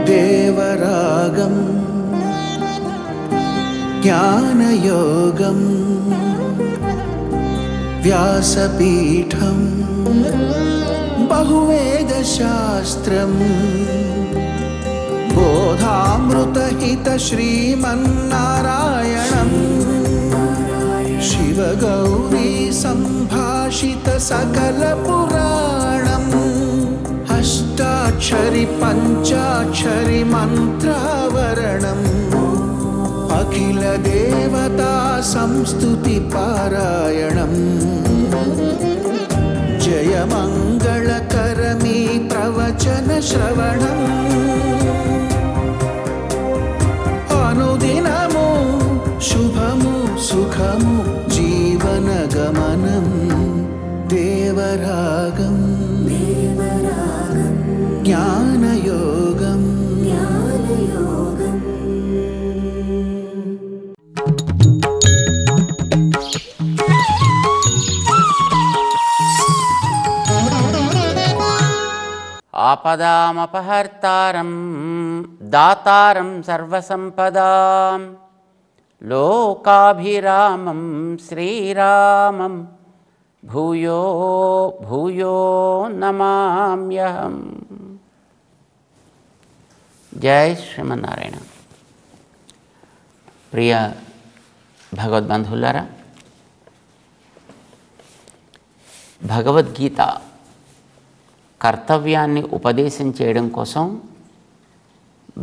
దేవరాగం జ్ఞానయోగం వ్యాసపీఠం బహువేదశాస్త్రం బోధామృతహిత శ్రీమన్నారాయణం శివగౌరీ సంభాషిత సకల పురాణం అష్టాక్షరి పంచాక్షరి మంత్రావరణం అఖిల దేవతా సంస్తుతి పారాయణం జయ మంగళకరమీ ప్రవచన శ్రవణం అనుదినము శుభము సుఖము జీవన గమనం దేవరాగం జ్ఞానయోగం ఆపదామపహర్తారం దాతారం సర్వసంపదాం లోకాభిరామం శ్రీరామం భూయో భూయో నమామ్యహం. జై శ్రీమన్నారాయణ. ప్రియ భగవద్బంధువులారా, భగవద్గీత కర్తవ్యాన్ని ఉపదేశం చేయడం కోసం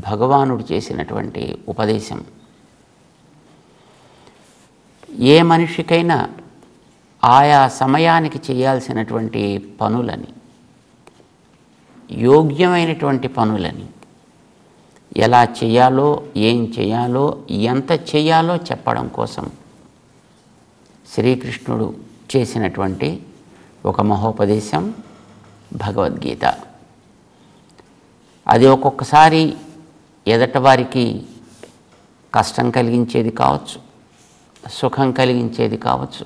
భగవానుడు చేసినటువంటి ఉపదేశం. ఏ మనిషికైనా ఆయా సమయానికి చేయాల్సినటువంటి పనులని, యోగ్యమైనటువంటి పనులని ఎలా చేయాలో, ఏం చేయాలో, ఎంత చేయాలో చెప్పడం కోసం శ్రీకృష్ణుడు చేసినటువంటి ఒక మహోపదేశం భగవద్గీత. అది ఒక్కొక్కసారి ఎదటవారికి కష్టం కలిగించేది కావచ్చు, సుఖం కలిగించేది కావచ్చు,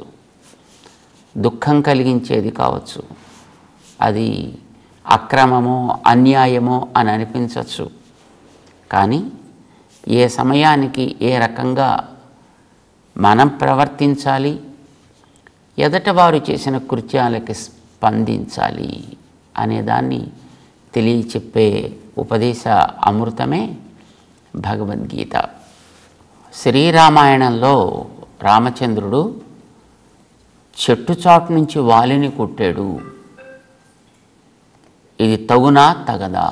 దుఃఖం కలిగించేది కావచ్చు, అది అక్రమమో అన్యాయమో అని అనిపించవచ్చు. కానీ ఏ సమయానికి ఏ రకంగా మనం ప్రవర్తించాలి, ఎదటవారు చేసిన కృత్యాలకి స్పందించాలి అనేదాన్ని తెలియచెప్పే ఉపదేశ అమృతమే భగవద్గీత. శ్రీరామాయణంలో రామచంద్రుడు చెట్టు చాటు నుంచి వాలిని కొట్టాడు. ఇది తగునా తగదా,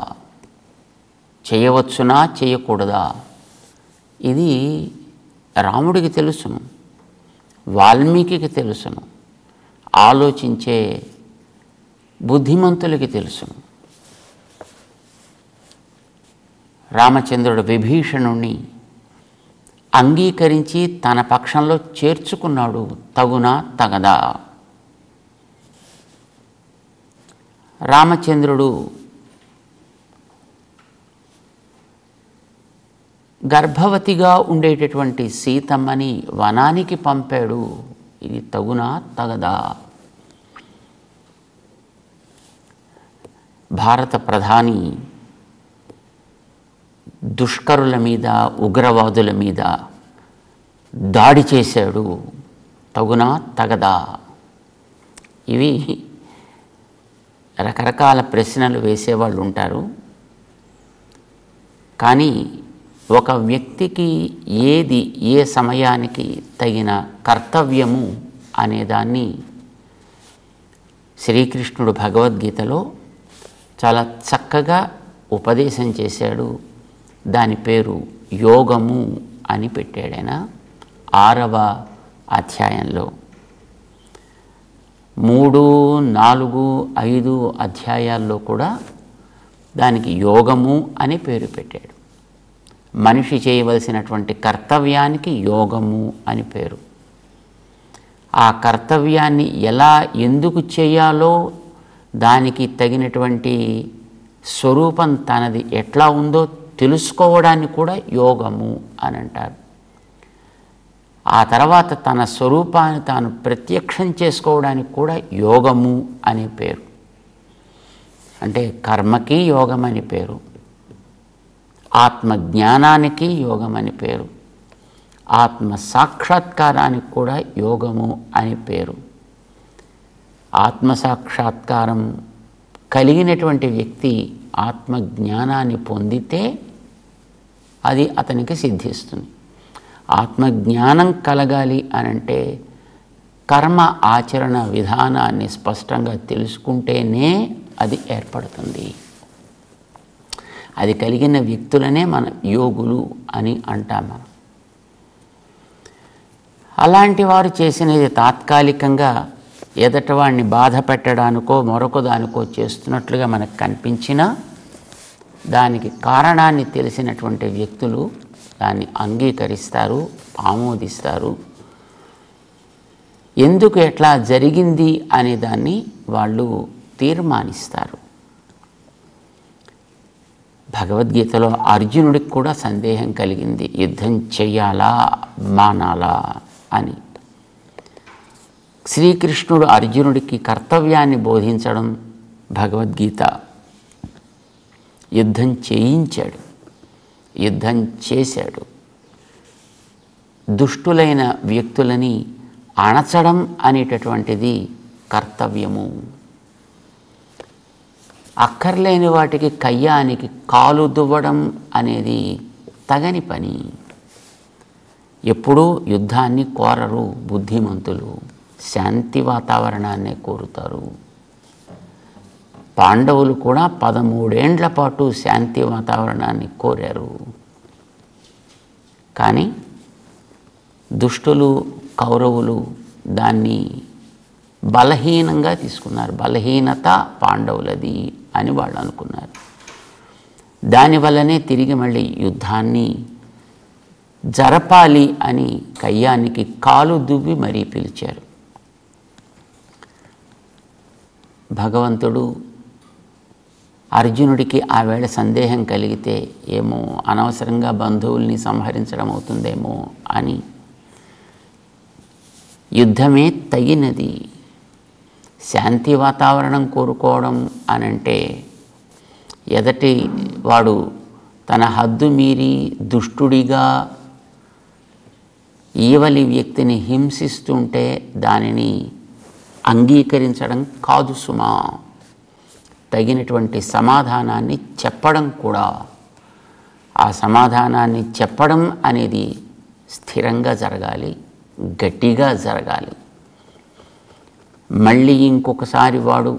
చేయవచ్చునా చేయకూడదా, ఇది రాముడికి తెలుసును, వాల్మీకి తెలుసును, ఆలోచించే బుద్ధిమంతులకి తెలుసును. రామచంద్రుడు విభీషణుణ్ణి అంగీకరించి తన పక్షంలో చేర్చుకున్నాడు. తగునా తగదా. రామచంద్రుడు గర్భవతిగా ఉండేటటువంటి సీతమ్మని వనానికి పంపాడు. ఇది తగునా తగదా. భారత ప్రధాని దుష్కరుల మీద, ఉగ్రవాదుల మీద దాడి చేశాడు. తగునా తగదా. ఇవి రకరకాల ప్రశ్నలు వేసేవాళ్ళు ఉంటారు. కానీ ఒక వ్యక్తికి ఏది ఏ సమయానికి తగిన కర్తవ్యము అనేదాన్ని శ్రీకృష్ణుడు భగవద్గీతలో చాలా చక్కగా ఉపదేశం చేశాడు. దాని పేరు యోగము అని పెట్టాడైన 6వ అధ్యాయంలో. 3, 4, 5 అధ్యాయాల్లో కూడా దానికి యోగము అని పేరు పెట్టాడు. మనిషి చేయవలసినటువంటి కర్తవ్యానికి యోగము అని పేరు. ఆ కర్తవ్యాన్ని ఎలా ఎందుకు చేయాలో, దానికి తగినటువంటి స్వరూపం తనది ఎట్లా ఉందో తెలుసుకోవడాన్ని కూడా యోగము అని అంటారు. ఆ తర్వాత తన స్వరూపాన్ని తాను ప్రత్యక్షం చేసుకోవడానికి కూడా యోగము అనే పేరు. అంటే కర్మకి యోగం అని పేరు, ఆత్మజ్ఞానానికి యోగం అని పేరు, ఆత్మ సాక్షాత్కారానికి కూడా యోగము అని పేరు. ఆత్మసాక్షాత్కారం కలిగినటువంటి వ్యక్తి ఆత్మజ్ఞానాన్ని పొందితే అది అతనికి సిద్ధిస్తుంది. ఆత్మజ్ఞానం కలగాలి అనంటే కర్మ ఆచరణ విధానాన్ని స్పష్టంగా తెలుసుకుంటేనే అది ఏర్పడుతుంది. అది కలిగిన వ్యక్తులనే మనం యోగులు అని అంటాం. మనం అలాంటి వారు చేసినది తాత్కాలికంగా ఎదటవాడిని బాధ పెట్టడానికో మరొక దానికో చేస్తున్నట్లుగా మనకు కనిపించినా దానికి కారణాన్ని తెలిసినటువంటి వ్యక్తులు దాన్ని అంగీకరిస్తారు, ఆమోదిస్తారు. ఎందుకు ఎట్లా జరిగింది అనే దాన్ని వాళ్ళు తీర్మానిస్తారు. భగవద్గీతలో అర్జునుడికి కూడా సందేహం కలిగింది, యుద్ధం చెయ్యాలా మానాలా అని. శ్రీకృష్ణుడు అర్జునుడికి కర్తవ్యాన్ని బోధించడం భగవద్గీత. యుద్ధం చేయించాడు, యుద్ధం చేశాడు. దుష్టులైన వ్యక్తులని అణచడం అనేటటువంటిది కర్తవ్యము. అక్కర్లేని వాటికి కయ్యానికి కాలు దువ్వడం అనేది తగని పని. ఎప్పుడూ యుద్ధాన్ని కోరరు బుద్ధిమంతులు, శాంతి వాతావరణాన్నే కోరుతారు. పాండవులు కూడా 13 ఏండ్ల పాటు శాంతి వాతావరణాన్ని కోరారు. కానీ దుష్టులు కౌరవులు దాన్ని బలహీనంగా తీసుకున్నారు. బలహీనత పాండవులది అని వాళ్ళు అనుకున్నారు. దానివల్లనే తిరిగి మళ్ళీ యుద్ధాన్ని జరపాలి అని కయ్యానికి కాలు దువ్వి మరీ పిలిచారు. భగవంతుడు అర్జునుడికి ఆ వేళ సందేహం కలిగితే ఏమో అనవసరంగా బంధువుల్ని సంహరించడం అవుతుందేమో అని యుద్ధమే తగినది. శాంతి వాతావరణం కోరుకోవడం అనంటే ఎదటి వాడు తన హద్దు మీరి దుష్టుడిగా ఈవలి వ్యక్తిని హింసిస్తుంటే దానిని అంగీకరించడం కాదు సుమా. తగినటువంటి సమాధానాన్ని చెప్పడం కూడా. ఆ సమాధానాన్ని చెప్పడం అనేది స్థిరంగా జరగాలి, గట్టిగా జరగాలి. మళ్ళీ ఇంకొకసారి వాడు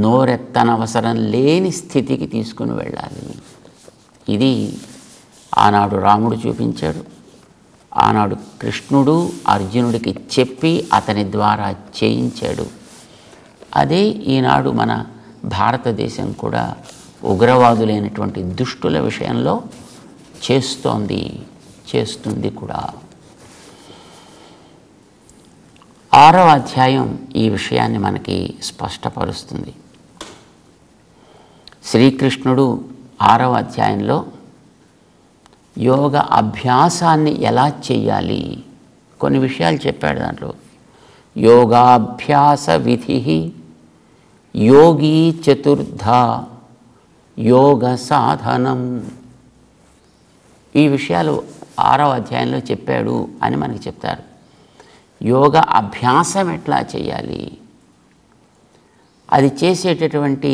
నోరెత్తనవసరం లేని స్థితికి తీసుకుని వెళ్ళాలి. ఇది ఆనాడు రాముడు చూపించాడు. ఆనాడు కృష్ణుడు అర్జునుడికి చెప్పి అతని ద్వారా చేయించాడు. అదే ఈనాడు మన భారతదేశం కూడా ఉగ్రవాదులైనటువంటి దుష్టుల విషయంలో చేస్తుంది కూడా. 6వ అధ్యాయం ఈ విషయాన్ని మనకి స్పష్టపరుస్తుంది. శ్రీకృష్ణుడు 6వ అధ్యాయంలో యోగ అభ్యాసాన్ని ఎలా చేయాలి కొన్ని విషయాలు చెప్పాడు. దాంట్లో యోగాభ్యాస విధి యోగీ చతుర్థ యోగ సాధనం. ఈ విషయాలు 6వ అధ్యాయంలో చెప్పాడు అని మనకి చెప్తారు. యోగ అభ్యాసం ఎట్లా చేయాలి, అది చేసేటటువంటి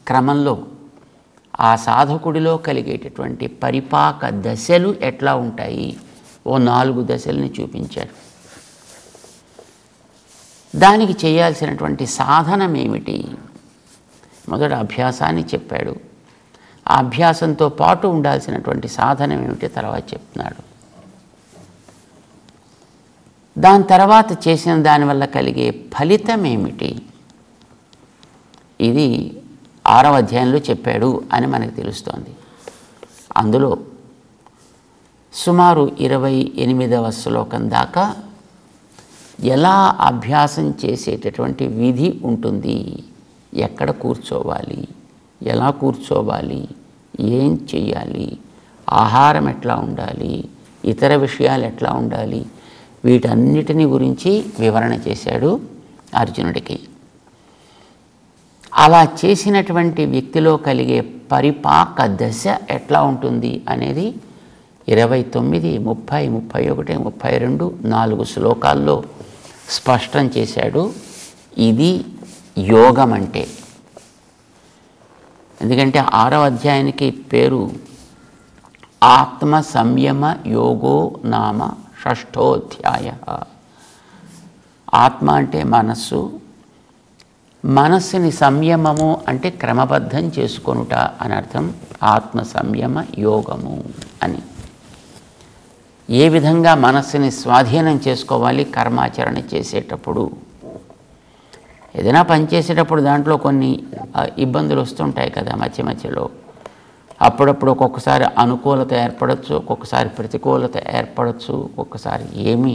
క్రమంలో ఆ సాధకుడిలో కలిగేటటువంటి పరిపాక దశలు ఎట్లా ఉంటాయి, ఓ 4 దశల్ని చూపించారు. దానికి చేయాల్సినటువంటి సాధనం ఏమిటి, మొదట అభ్యాసాన్ని చెప్పాడు. ఆ అభ్యాసంతో పాటు ఉండాల్సినటువంటి సాధనం ఏమిటి తర్వాత చెప్తున్నాడు. దాని తర్వాత చేసిన దానివల్ల కలిగే ఫలితం ఏమిటి, ఇది 6వ అధ్యాయంలో చెప్పాడు అని మనకు తెలుస్తోంది. అందులో సుమారు 28వ శ్లోకం దాకా ఎలా అభ్యాసం చేసేటటువంటి విధి ఉంటుంది, ఎక్కడ కూర్చోవాలి, ఎలా కూర్చోవాలి, ఏం చెయ్యాలి, ఆహారం ఎట్లా ఉండాలి, ఇతర విషయాలు ఎట్లా ఉండాలి, వీటన్నిటిని గురించి వివరణ చేశాడు అర్జునుడికి. అలా చేసినటువంటి వ్యక్తిలో కలిగే పరిపాక దశ ఎట్లా ఉంటుంది అనేది 29, 30, 31, 32 4 శ్లోకాల్లో స్పష్టం చేశాడు. ఇది యోగం అంటే. ఎందుకంటే 6వ అధ్యాయానికి పేరు ఆత్మ సంయమ యోగో నామ షష్ఠోధ్యాయ. ఆత్మ అంటే మనస్సు, మనస్సుని సంయమము అంటే క్రమబద్ధం చేసుకొనుట అని అర్థం. ఆత్మ సంయమ యోగము అని. ఏ విధంగా మనస్సుని స్వాధీనం చేసుకోవాలి కర్మాచరణ చేసేటప్పుడు? ఏదైనా పని చేసేటప్పుడు దాంట్లో కొన్ని ఇబ్బందులు వస్తుంటాయి కదా మధ్య మధ్యలో. అప్పుడప్పుడు ఒక్కొక్కసారి అనుకూలత ఏర్పడవచ్చు, ఒక్కొక్కసారి ప్రతికూలత ఏర్పడవచ్చు, ఒక్కొక్కసారి ఏమీ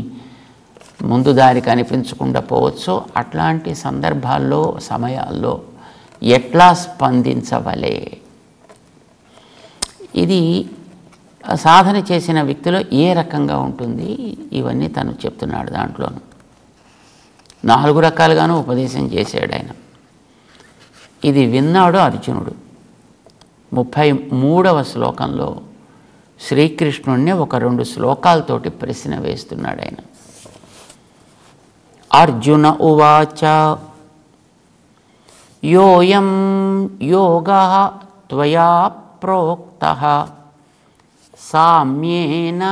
ముందు దారి కనిపించకుండా పోవచ్చు. అట్లాంటి సందర్భాల్లో సమయాల్లో ఎట్లా స్పందించవలే, ఇది సాధన చేసిన వ్యక్తిలో ఏ రకంగా ఉంటుంది, ఇవన్నీ తను చెప్తున్నాడు. దాంట్లోనూ 4 రకాలుగానూ ఉపదేశం చేశాడు ఆయన. ఇది విన్నాడు అర్జునుడు. 33వ శ్లోకంలో శ్రీకృష్ణుణ్ణి ఒక 2 శ్లోకాలతోటి ప్రశ్న వేస్తున్నాడు ఆయన. అర్జున ఉవాచ యోయం యోగః త్వయా ప్రోక్తః సామ్యేన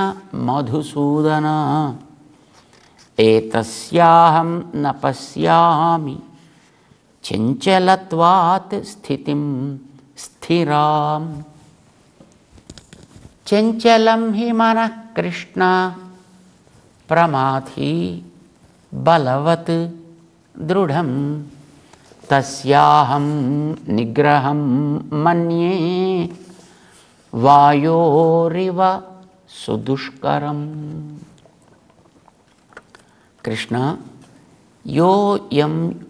మధుసూదన ఏతస్యాహం న పశ్యామి చంచలత్వాత్ స్థితిం స్థిరాం. చంచలం హి మనః కృష్ణ ప్రమాథీ బలవత్ దృఢం తస్యాహం నిగ్రహం మన్యే వాయోరివ సుదుష్కరం. కృష్ణ,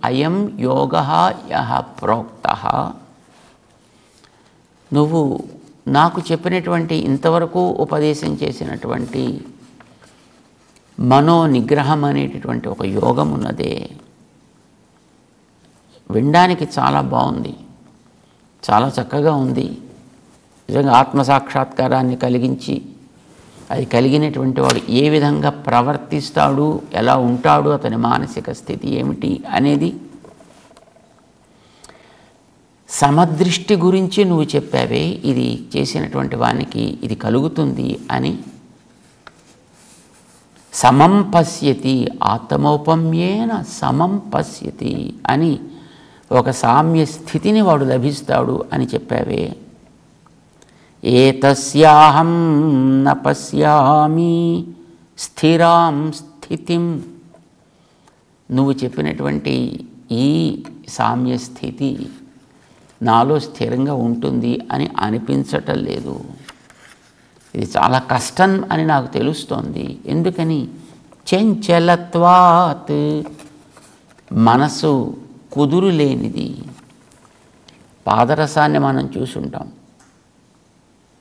అయం యోగః యః ప్రోక్తః, నువ్వు నాకు చెప్పినటువంటి ఇంతవరకు ఉపదేశం చేసినటువంటి మనో నిగ్రహం అనేటటువంటి ఒక యోగం ఉన్నదే, వినడానికి చాలా బాగుంది, చాలా చక్కగా ఉంది. నిజంగా ఆత్మసాక్షాత్కారాన్ని కలిగించి అది కలిగినటువంటి వాడు ఏ విధంగా ప్రవర్తిస్తాడు, ఎలా ఉంటాడు, అతని మానసిక స్థితి ఏమిటి అనేది సమదృష్టి గురించి నువ్వు చెప్పావే, ఇది చేసినటువంటి వానికి ఇది కలుగుతుంది అని. సమం పశ్యతి ఆత్మౌపమ్యేన సమం పశ్యతి అని ఒక సామ్య స్థితిని వాడు లభిస్తాడు అని చెప్పావే. ఏతస్యాహం న పశ్యామి స్థిరాం స్థితిం, నువ్వు చెప్పినటువంటి ఈ సామ్య స్థితి నాలో స్థిరంగా ఉంటుంది అని అనిపించటం లేదు. ఇది చాలా కష్టం అని నాకు తెలుస్తోంది. ఎందుకని? చంచలత్వాత్, మనసు కుదురు లేనిది. పాదరసాన్ని మనం చూసుంటాం.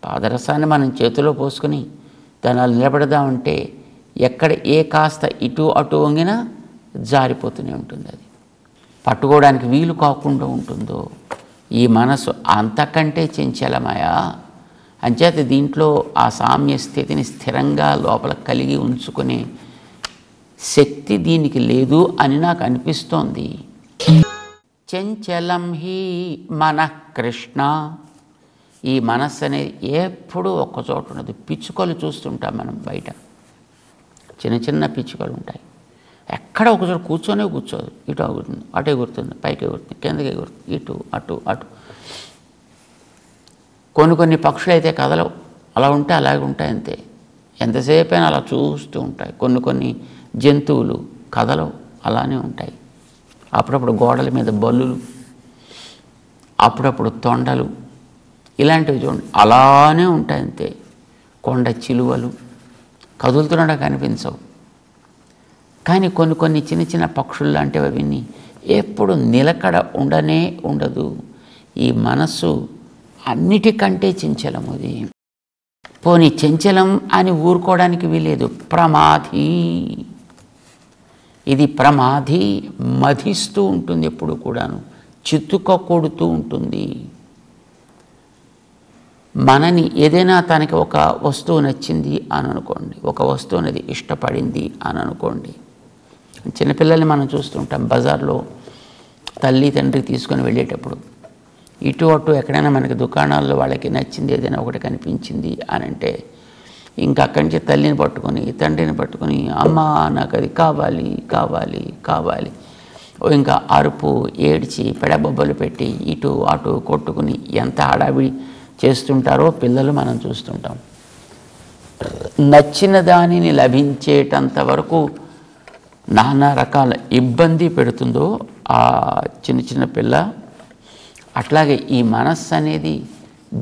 పాదరసాన్ని మనం చేతిలో పోసుకొని దాన్ని అలా నిలబెడదామంటే ఎక్కడ ఏ కాస్త ఇటు అటు వంగినా జారిపోతూనే ఉంటుంది. అది పట్టుకోవడానికి వీలు కాకుండా ఉంటుందో ఈ మనసు అంతకంటే చంచలమయా. అంచేత దీంట్లో ఆ సామ్య స్థితిని స్థిరంగా లోపల కలిగి ఉంచుకునే శక్తి దీనికి లేదు అని నాకు అనిపిస్తోంది. చంచలం హి మనః కృష్ణ, ఈ మనస్సు అనేది ఎప్పుడూ ఒక్కచోట ఉండదు. పిచ్చుకలు చూస్తుంటాం మనం బయట, చిన్న చిన్న పిచ్చుకలు ఉంటాయి. ఎక్కడ ఒకచోట కూర్చోనే కూర్చోదు. ఇటు ఎగురుతుంది, అటు ఎగురుతుంది, పైకి ఎగురుతుంది, కిందకి ఎగురుతుంది, ఇటు అటు అటు. కొన్ని పక్షులు అయితే కదలవు, అలా ఉంటే అలాగే ఉంటాయి అంతే. ఎంతసేపు అయినా అలా చూస్తూ ఉంటాయి. కొన్ని జంతువులు కదలవు, అలానే ఉంటాయి. అప్పుడప్పుడు గోడల మీద బల్లులు, అప్పుడప్పుడు తొండలు, ఇలాంటివి చూడండి అలానే ఉంటాయి అంతే. కొండ చిలువలు కదులుతున్నట్టు కనిపించవు. కానీ కొన్ని చిన్న చిన్న పక్షులు లాంటివి అవన్నీ ఎప్పుడు నిలకడ ఉండనే ఉండదు. ఈ మనస్సు అన్నిటికంటే చంచలము. అది పోనీ చంచలం అని ఊరుకోవడానికి వీలేదు. ప్రమాధి, ఇది ప్రమాధి, మధిస్తూ ఉంటుంది ఎప్పుడు కూడాను, చితుక కొడుతూ ఉంటుంది. మనని ఏదైనా తనకి ఒక వస్తువు నచ్చింది అని అనుకోండి, ఒక వస్తువు అనేది ఇష్టపడింది అని అనుకోండి. చిన్నపిల్లల్ని మనం చూస్తుంటాం బజార్లో తల్లి తండ్రి తీసుకొని వెళ్ళేటప్పుడు ఇటు అటు ఎక్కడైనా మనకి దుకాణాల్లో వాళ్ళకి నచ్చింది ఏదైనా ఒకటి కనిపించింది అని అంటే ఇంకా అక్కడి నుంచి తల్లిని పట్టుకొని తండ్రిని పట్టుకొని అమ్మ నాకు అది కావాలి కావాలి కావాలి, ఇంకా అరుపు ఏడ్చి పెడబొబ్బలు పెట్టి ఇటు అటు కొట్టుకుని ఎంత హడావిడి చేస్తుంటారో పిల్లలు మనం చూస్తుంటాం. నచ్చిన దానిని లభించేటంత వరకు నానా రకాల ఇబ్బంది పెడుతుందో ఆ చిన్న చిన్న పిల్ల, అట్లాగే ఈ మనస్సు అనేది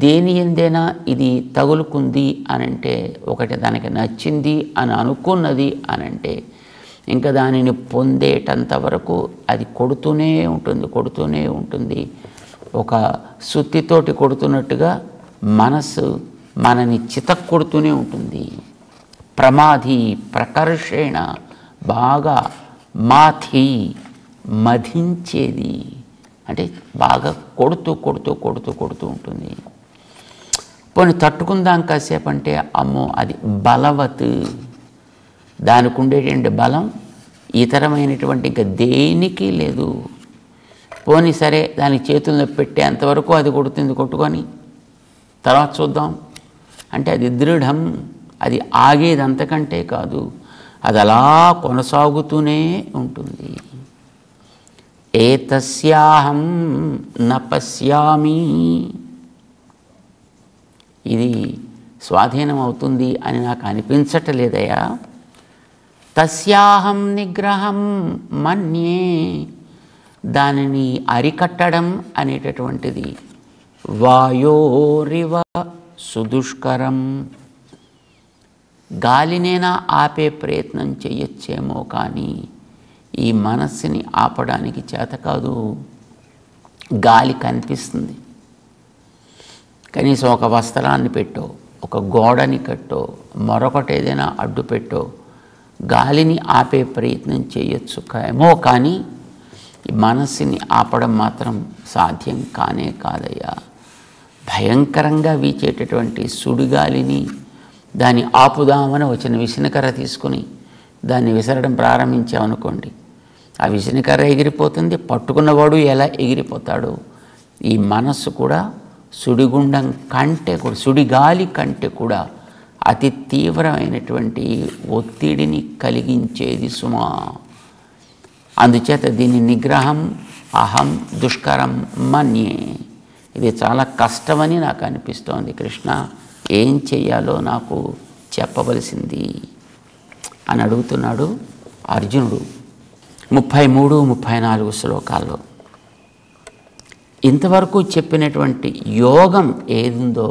దేని ఎందైనా ఇది తగులుకుంది అనంటే, ఒకటి దానికి నచ్చింది అని అనుకున్నది అనంటే ఇంకా దానిని పొందేటంత వరకు అది కొడుతూనే ఉంటుంది. ఒక సుత్తితోటి కొడుతున్నట్టుగా మనస్సు మనని చితక్కొడుతూనే ఉంటుంది. ప్రమాధి ప్రకర్షేణ, బాగా మాథి మధించేది అంటే బాగా కొడుతూ ఉంటుంది. పోనీ తట్టుకుందాం కాసేపు అంటే అమ్మో అది బలవత్, దానికి ఉండేటువంటి బలం ఇతరమైనటువంటి ఇంకా దేనికి లేదు. పోనీ సరే దానికి చేతుల్లో పెట్టేంతవరకు అది కొట్టుకొని తర్వాత చూద్దాం అంటే అది దృఢం, అది ఆగేది అంతకంటే కాదు, అది అలా కొనసాగుతూనే ఉంటుంది. ఏతస్యాహం న పశ్యామి, ఇది స్వాధీనం అవుతుంది అని నాకు అనిపించట్లేదయా. తస్యాహం నిగ్రహం మన్యే, దానిని అరికట్టడం అనేటటువంటిది వాయోరివ సుదుష్కరం, గాలినైనా ఆపే ప్రయత్నం చేయొచ్చేమో కానీ ఈ మనస్సుని ఆపడానికి చేత కాదు. గాలి కనిపిస్తుంది, కనీసం ఒక వస్త్రాన్ని పెట్టో, ఒక గోడని కట్టో, మరొకటి ఏదైనా అడ్డు పెట్టో గాలిని ఆపే ప్రయత్నం చేయొచ్చు ఏమో కానీ ఈ మనస్సుని ఆపడం మాత్రం సాధ్యం కానే కాదయ్యా. భయంకరంగా వీచేటటువంటి సుడిగాలిని దాన్ని ఆపుదామని వచ్చిన విసనకర్ర తీసుకుని దాన్ని విసరడం ప్రారంభించామనుకోండి, ఆ విసనకర్ర ఎగిరిపోతుంది, పట్టుకున్నవాడు ఎలా ఎగిరిపోతాడు. ఈ మనస్సు కూడా సుడిగుండం కంటే కూడా, సుడిగాలి కంటే కూడా అతి తీవ్రమైనటువంటి ఒత్తిడిని కలిగించేది సుమా. అందుచేత దీని నిగ్రహం అహం దుష్కరం మన్యే, ఇది చాలా కష్టమని నాకు అనిపిస్తోంది కృష్ణ, ఏం చెయ్యాలో నాకు చెప్పవలసింది అని అడుగుతున్నాడు అర్జునుడు 33, 34 శ్లోకాల్లో. ఇంతవరకు చెప్పినటువంటి యోగం ఏదుందో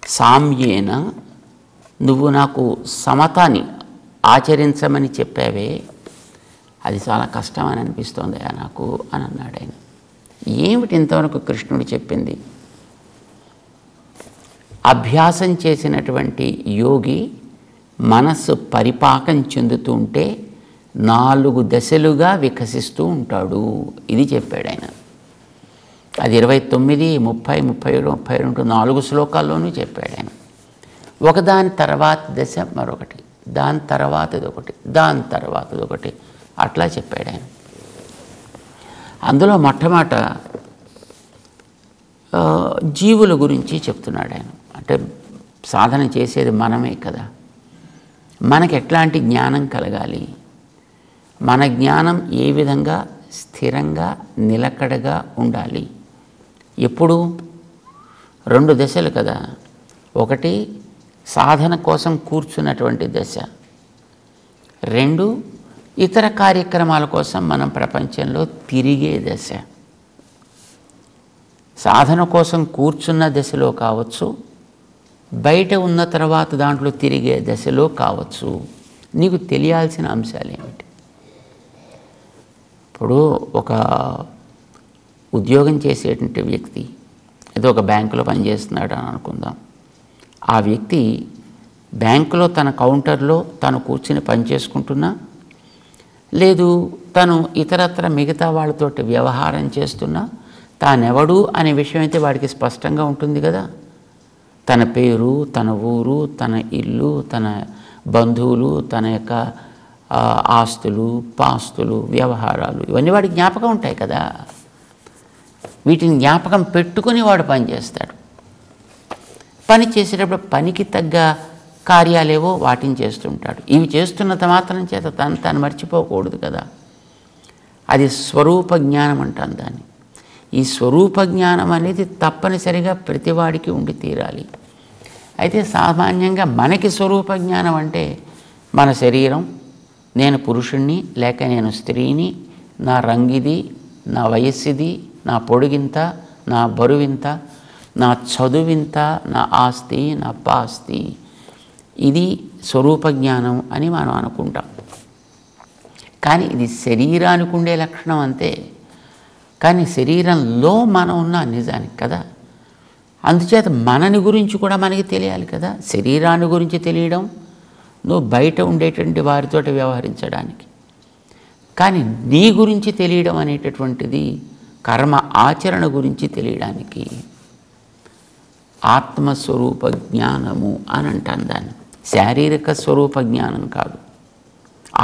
సామ్యేన, నువ్వు నాకు సమతాన్ని ఆచరించమని చెప్పావే అది చాలా కష్టం అని అనిపిస్తోంది నాకు అని అన్నాడు ఆయన. ఏమిటి ఇంతవరకు కృష్ణుడు చెప్పింది? అభ్యాసం చేసినటువంటి యోగి మనస్సు పరిపాకం చెందుతూ ఉంటే 4 దశలుగా వికసిస్తూ ఉంటాడు, ఇది చెప్పాడు ఆయన. అది 29, 30, 37, 32 4 శ్లోకాల్లోనూ చెప్పాడు ఆయన. ఒకదాని తర్వాత దశ మరొకటి, దాని తర్వాతది ఒకటి, దాని తర్వాతది ఒకటి, అట్లా చెప్పాడు ఆయన. అందులో మొట్టమొదట జీవుల గురించి చెప్తున్నాడు ఆయన. అంటే సాధన చేసేది మనమే కదా, మనకి ఎట్లాంటి జ్ఞానం కలగాలి, మన జ్ఞానం ఏ విధంగా స్థిరంగా నిలకడగా ఉండాలి. ఎప్పుడు 2 దశలు కదా, ఒకటి సాధన కోసం కూర్చున్నటువంటి దశ, 2 ఇతర కార్యక్రమాల కోసం మనం ప్రపంచంలో తిరిగే దశ. సాధన కోసం కూర్చున్న దశలో కావచ్చు, బయట ఉన్న తర్వాత దాంట్లో తిరిగే దశలో కావచ్చు. నీకు తెలియాల్సిన అంశాలు ఏమిటి? ఇప్పుడు ఒక ఉద్యోగం చేసేటువంటి వ్యక్తి ఏదో ఒక బ్యాంకులో పనిచేస్తున్నాడు అని అనుకుందాం. ఆ వ్యక్తి బ్యాంకులో తన కౌంటర్లో తను కూర్చుని పనిచేసుకుంటున్నా, లేదు తను ఇతరత్ర మిగతా వాళ్ళతోటి వ్యవహారం చేస్తున్నా తానెవడు అనే విషయం అయితే వాడికి స్పష్టంగా ఉంటుంది కదా. తన పేరు, తన ఊరు, తన ఇల్లు, తన బంధువులు, తన యొక్క ఆస్తులు, పాస్తులు, వ్యవహారాలు ఇవన్నీ వాడికి జ్ఞాపకం ఉంటాయి కదా. వీటిని జ్ఞాపకం పెట్టుకుని వాడు పనిచేస్తాడు. పని చేసేటప్పుడు పనికి తగ్గ కార్యాలేవో వాటిని చేస్తుంటాడు. ఇవి చేస్తున్నంత మాత్రం చేత తను మర్చిపోకూడదు కదా. అది స్వరూప జ్ఞానం అంటాను దాన్ని. ఈ స్వరూప జ్ఞానం అనేది తప్పనిసరిగా ప్రతివాడికి ఉండి తీరాలి. అయితే సామాన్యంగా మనకి స్వరూప జ్ఞానం అంటే మన శరీరం, నేను పురుషుణ్ణి లేక నేను స్త్రీని, నా రంగిది, నా వయస్సుది, నా పొడుగింత, నా బరువింత, నా చదువింత, నా ఆస్తి, నా పాస్తి, ఇది స్వరూప జ్ఞానం అని మనం అనుకుంటాం. కానీ ఇది శరీరానికి ఉండే లక్షణం అంతే. కానీ శరీరంలో మనం ఉన్నాం నిజానికి కదా. అందుచేత మనని గురించి కూడా మనకి తెలియాలి కదా. శరీరాన్ని గురించి తెలియడం నువ్వు బయట ఉండేటువంటి వారితో వ్యవహరించడానికి, కానీ నీ గురించి తెలియడం అనేటటువంటిది కర్మ ఆచరణ గురించి తెలియడానికి. ఆత్మస్వరూప జ్ఞానము అని అంటాను దాన్ని. శారీరక స్వరూప జ్ఞానం కాదు,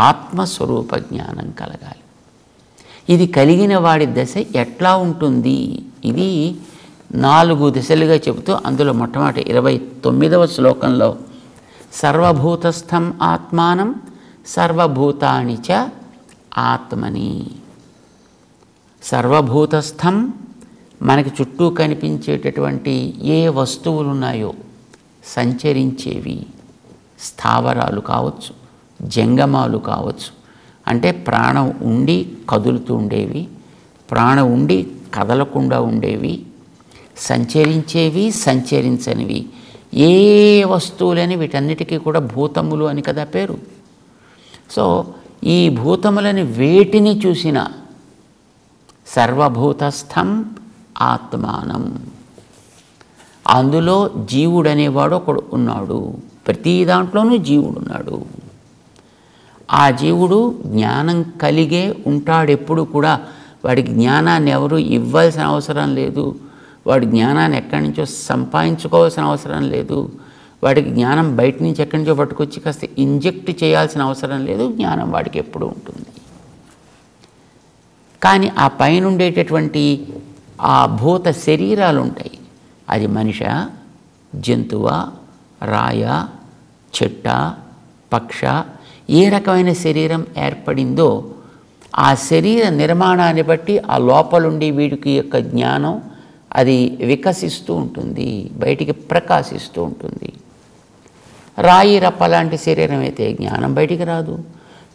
ఆత్మస్వరూప జ్ఞానం కలగాలి. ఇది కలిగిన వాడి దశ ఎట్లా ఉంటుంది? ఇది 4 దశలుగా చెబుతూ అందులో మొట్టమొదటి 29వ శ్లోకంలో సర్వభూతస్థం ఆత్మానం సర్వభూతాని చ ఆత్మని. సర్వభూతస్థం మనకి చుట్టూ కనిపించేటటువంటి ఏ వస్తువులు ఉన్నాయో సంచరించేవి, స్థావరాలు కావచ్చు, జంగమాలు కావచ్చు, అంటే ప్రాణం ఉండి కదులుతూ ఉండేవి, ప్రాణం ఉండి కదలకుండా ఉండేవి, సంచరించేవి, సంచరించనివి ఏ వస్తువులని వీటన్నిటికీ కూడా భూతములు అని కదా పేరు. సో ఈ భూతములని వేటిని చూసినా సర్వభూతస్థం ఆత్మానం, అందులో జీవుడు అనేవాడు ఒకడు ఉన్నాడు. ప్రతి దాంట్లోనూ జీవుడు ఉన్నాడు. ఆ జీవుడు జ్ఞానం కలిగే ఉంటాడు ఎప్పుడు కూడా. వాడికి జ్ఞానాన్ని ఎవరు ఇవ్వాల్సిన అవసరం లేదు. వాడి జ్ఞానాన్ని ఎక్కడి నుంచో సంపాదించుకోవాల్సిన అవసరం లేదు. వాడికి జ్ఞానం బయట నుంచి ఎక్కడి నుంచో పట్టుకొచ్చి కాస్త ఇంజెక్ట్ చేయాల్సిన అవసరం లేదు. జ్ఞానం వాడికి ఎప్పుడు ఉంటుంది. కానీ ఆ పైన ఉండేటటువంటి ఆ భూత శరీరాలు ఉంటాయి. అది మనిష, జంతువా, రాయ, చెట్ట, పక్ష, ఏ రకమైన శరీరం ఏర్పడిందో ఆ శరీర నిర్మాణాన్ని బట్టి ఆ లోపలుండి వీడికి యొక్క జ్ఞానం అది వికసిస్తూ ఉంటుంది, బయటికి ప్రకాశిస్తూ ఉంటుంది. రాయి రప్ప లాంటి శరీరం అయితే జ్ఞానం బయటికి రాదు.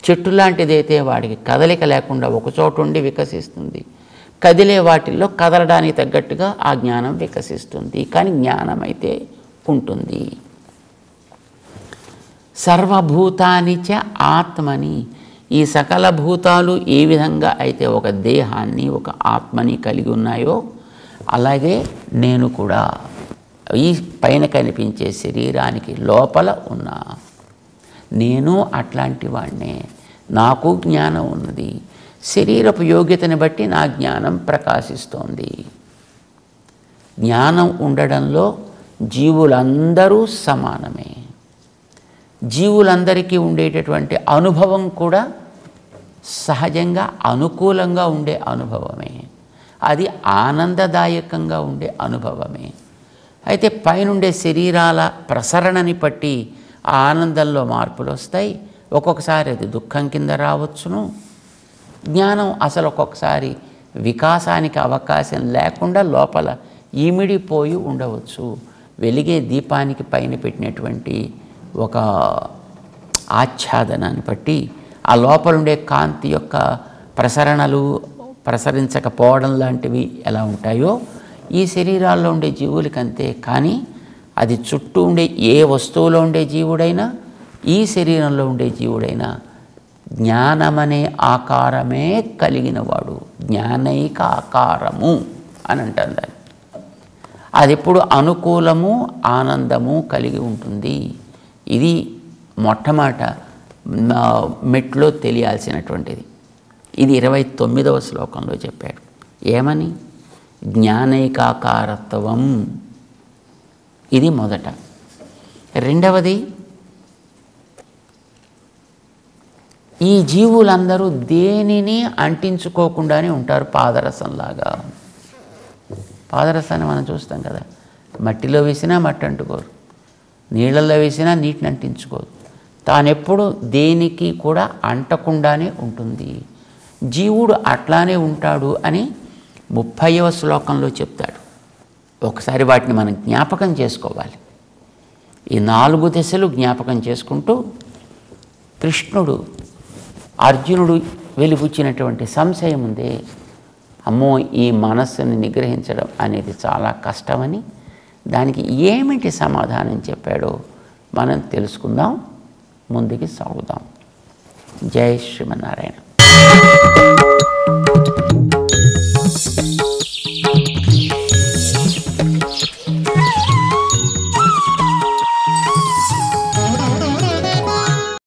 చెట్టు లాంటిదైతే వాడికి కదలిక లేకుండా ఒకచోట ఉండి వికసిస్తుంది. కదిలే వాటిల్లో కదలడానికి తగ్గట్టుగా ఆ జ్ఞానం వికసిస్తుంది. కానీ జ్ఞానం అయితే ఉంటుంది. సర్వభూతాని చ ఆత్మని, ఈ సకల భూతాలు ఏ విధంగా అయితే ఒక దేహాన్ని ఒక ఆత్మని కలిగి ఉన్నాయో అలాగే నేను కూడా ఈ పైన కనిపించే శరీరానికి లోపల ఉన్నా. నేను అట్లాంటి వాడినే, నాకు జ్ఞానం ఉన్నది. శరీరపు యోగ్యతని బట్టి నా జ్ఞానం ప్రకాశిస్తోంది. జ్ఞానం ఉండడంలో జీవులందరూ సమానమే. జీవులందరికీ ఉండేటటువంటి అనుభవం కూడా సహజంగా అనుకూలంగా ఉండే అనుభవమే. అది ఆనందదాయకంగా ఉండే అనుభవమే. అయితే పైనుండే శరీరాల ప్రసరణని బట్టి ఆ ఆనందంలో మార్పులు వస్తాయి. ఒక్కొక్కసారి అది దుఃఖం కింద రావచ్చును. జ్ఞానం అసలు ఒక్కొక్కసారి వికాసానికి అవకాశం లేకుండా లోపల ఈమిడిపోయి ఉండవచ్చు. వెలిగే దీపానికి పైన పెట్టినటువంటి ఒక ఆచ్ఛాదనాన్ని బట్టి ఆ లోపలుండే కాంతి యొక్క ప్రసరణలు ప్రసరించకపోవడం లాంటివి ఎలా ఉంటాయో ఈ శరీరాల్లో ఉండే జీవులకి అంతే. కానీ అది చుట్టూ ఉండే ఏ వస్తువులో ఉండే జీవుడైనా ఈ శరీరంలో ఉండే జీవుడైనా జ్ఞానమనే ఆకారమే కలిగినవాడు. జ్ఞానైక ఆకారము అని అంటారు దాన్ని. అది ఎప్పుడు అనుకూలము ఆనందము కలిగి ఉంటుంది. ఇది మొట్టమొదట మెట్లో తెలియాల్సినటువంటిది. ఇది 29వ శ్లోకంలో చెప్పాడు. ఏమని? జ్ఞానైకాకారత్వం. ఇది మొదట. రెండవది, ఈ జీవులందరూ దేనిని అంటించుకోకుండానే ఉంటారు పాదరసంలాగా. పాదరసాన్ని మనం చూస్తాం కదా, మట్టిలో వేసినా మట్టి అంటుకోరు, నీళ్ళల్లో వేసినా నీటిని అంటించుకోదు. తానెప్పుడు దేనికి కూడా అంటకుండానే ఉంటుంది. జీవుడు అట్లానే ఉంటాడు అని 30వ శ్లోకంలో చెప్తాడు. ఒకసారి వాటిని మనం జ్ఞాపకం చేసుకోవాలి. ఈ 4 దశలు జ్ఞాపకం చేసుకుంటూ కృష్ణుడు అర్జునుడు వెలిపుచ్చినటువంటి సంశయం ఉందే, అమ్మో ఈ మనస్సుని నిగ్రహించడం అనేది చాలా కష్టమని, దానికి ఏమిటి సమాధానం చెప్పాడో మనం తెలుసుకుందాం, ముందుకి సాగుదాం. జై శ్రీమన్నారాయణ.